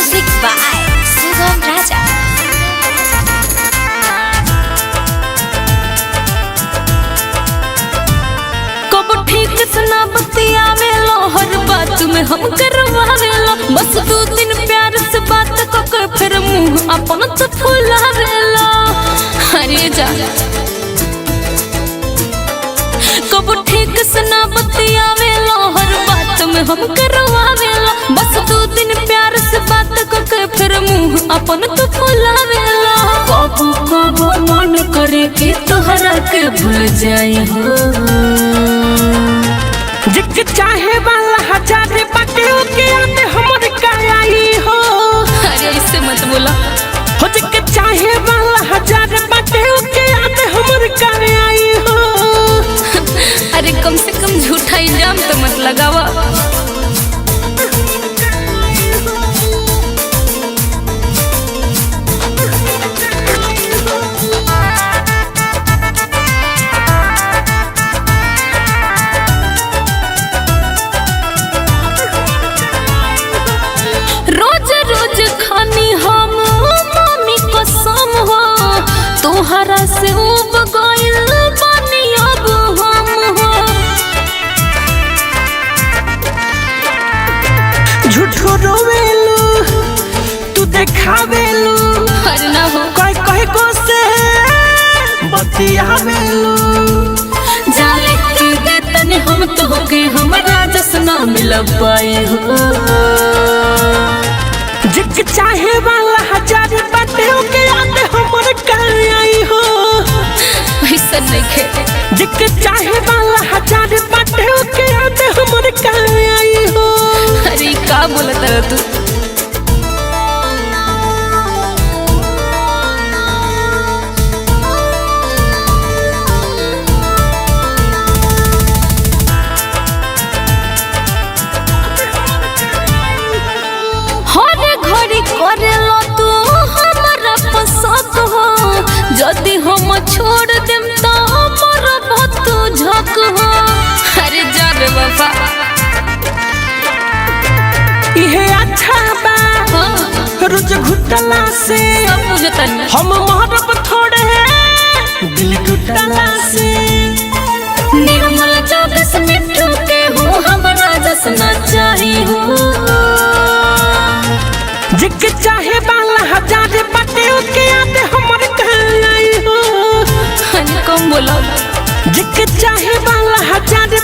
Music by Sugam Raja. कब ठीक सुना बतियावेलो हर बात में हम करवावेलो बस 2 दिन प्यार से बात को फिर मुंह अपन तो फुलावेलो अरे जा कब ठीक सुना बतियावेलो हर बात में हम करवावेलो बस 2 दिन प्यार से बात को फिर मुंह अपन तो फुलावेलो कब मन करे कि तोहरा के भूल जाई हो जिक चाहे वाला हजार बाटे के आते हमर काई हो। अरे इससे मत बोला हो जिक चाहे वाला हजार बाटे के आते हमर काई हो। अरे कम से कम झूठा इल्जाम तो मत लगावा। तोहरा से उब गइल बानी अब हम हो झूठो रोवेलू तू देखावेलू अरे ना हो कह को से बतियावेलू जाले के देतन हम तो के हमरा जसना मिल पाए हो जिक चाहे वाला हजार बाटे के आते हमर काई हो। ऐसा नहीं खे जिक चाहे वाला हजार बाटे के आते हमर काई हो। अरे का बोलत रह तू करेलो तू हमरा पसंद हो जदी हम छोड़ देम तो मोर बहुत झक हो अरे जा रे बाबा इहे अच्छा बा रोज घुटला से सब बुझतन हम मोहब्बत थोड़े दिल टूटला से निर्मल 24 मिनट के हो हमरा जसना चाही हो जिक चाहे वाला हजार बाटे के आते हमर काई हो। कम बोला जिक चाहे वाला हजार